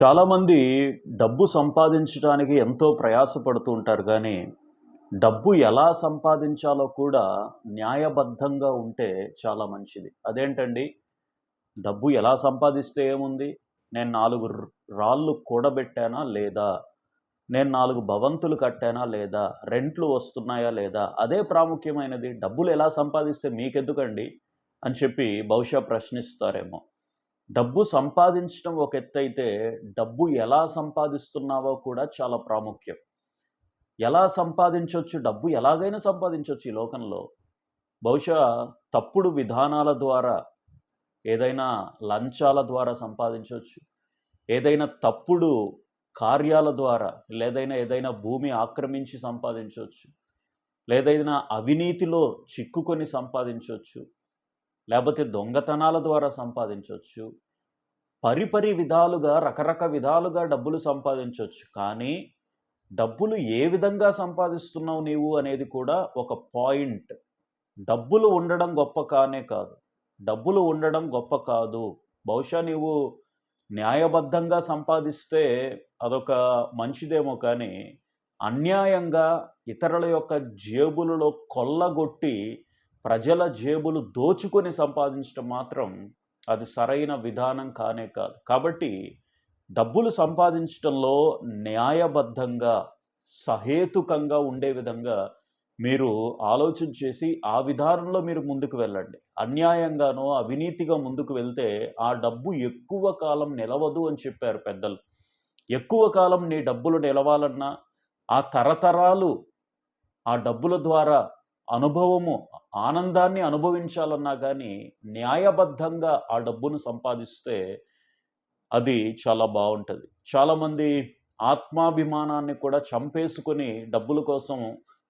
చాలామంది డబ్బు సంపాదించడానికి ఎంతో ప్రయాసపడుతూ ఉంటారు గానీ, డబ్బు ఎలా సంపాదించాలో కూడా న్యాయబద్ధంగా ఉంటే చాలా మంచిది. అదేంటండి? డబ్బు ఎలా సంపాదిస్తే ఏముంది? నేను 4 రాళ్ళు కూడబెట్టానా లేదా? నేను 4 భవంతులు కట్టానా లేదా? రెంట్లు వస్తున్నాయా లేదా? అదే ప్రాముఖ్యమైనది. డబ్బులు ఎలా సంపాదిస్తే మీకెందుకండి? అని చెప్పి బహుశా ప్రశ్నిస్తారేమో. డబ్బు సంపాదించడం ఒక ఎత్తైతే, డబ్బు ఎలా సంపాదిస్తున్నావో కూడా చాలా ప్రాముఖ్యం. ఎలా సంపాదించొచ్చు? డబ్బు ఎలాగైనా సంపాదించొచ్చు ఈ లోకంలో. బహుశా తప్పుడు విధానాల ద్వారా, ఏదైనా లంచాల ద్వారా సంపాదించొచ్చు. ఏదైనా తప్పుడు కార్యాల ద్వారా, ఏదైనా భూమి ఆక్రమించి సంపాదించొచ్చు. లేదైనా అవినీతిలో చిక్కుకొని సంపాదించొచ్చు. లేపోతే దొంగతనాల ద్వారా సంపాదించొచ్చు. విధాలుగా, విధాలుగా డబ్బులు సంపాదించొచ్చు. కానీ, డబ్బులు ఏ విధంగా సంపాదిస్తున్నావు నీవు అనేది కూడా ఒక పాయింట్. డబ్బులు ఉండడం గొప్ప కానే కాదు. డబ్బులు ఉండడం గొప్ప కాదు. బహుశా నీవు న్యాయబద్ధంగా సంపాదిస్తే అదొక మంచిదేమో కానీ, అన్యాయంగా ఇతరుల యొక్క జేబులలో కొల్లగొట్టి, ప్రజల జేబులు దోచుకొని సంపాదించడం మాత్రం అది సరైన విధానం కానే కాదు. కాబట్టి డబ్బులు సంపాదించటంలో న్యాయబద్ధంగా, సహేతుకంగా ఉండే విధంగా మీరు ఆలోచన చేసి ఆ విధానంలో మీరు ముందుకు వెళ్ళండి. అన్యాయంగానో, అవినీతిగా ముందుకు వెళ్తే ఆ డబ్బు ఎక్కువ కాలం నిలవదు అని చెప్పారు పెద్దలు. ఎక్కువ కాలం నీ డబ్బులు నిలవాలన్నా, ఆ తరతరాలు ఆ డబ్బుల ద్వారా అనుభవము, ఆనందాన్ని అనుభవించాలన్నా గానీ, న్యాయబద్ధంగా ఆ డబ్బును సంపాదిస్తే అది చాలా బావుంటది. చాలామంది ఆత్మాభిమానాన్ని కూడా చంపేసుకొని డబ్బుల కోసం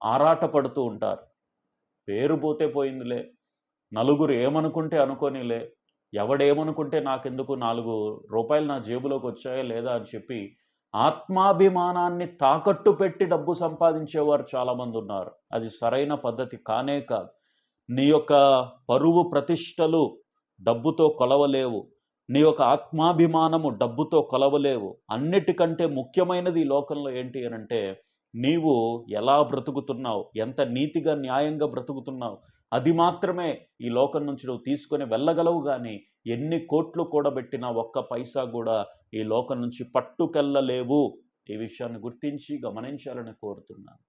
ఆరాటపడుతూ ఉంటారు. పేరు పోతే పోయిందిలే, నలుగురు ఏమనుకుంటే అనుకోనీలే, ఎవడేమనుకుంటే నాకెందుకు, రూ. 4 నా జేబులోకొచ్చాయా లేదా అని చెప్పి ఆత్మాభిమానాన్ని తాకట్టు పెట్టి డబ్బు సంపాదించేవారు చాలామందున్నారు. అది సరైన పద్ధతి కానే కాదు. నీ యొక్క పరువు ప్రతిష్టలు డబ్బుతో కొలవలేవు. నీ యొక్క ఆత్మాభిమానము డబ్బుతో కొలవలేవు. అన్నిటికంటే ముఖ్యమైనది ఈ లోకంలో ఏంటి అనంటే, నీవు ఎలా బ్రతుకుతున్నావు? ఎంత నీతిగా, న్యాయంగా బ్రతుకుతున్నావు? అది మాత్రమే ఈ లోకం నుంచి నువ్వు తీసుకొని వెళ్ళగలవు గానీ, ఎన్ని కోట్లు కూడబెట్టినా ఒక్క పైసా గూడా ఈ లోకం నుంచి పట్టుకెళ్ళలేవు. ఈ విషయాన్ని గుర్తించి గమనించాలని కోరుతున్నాను.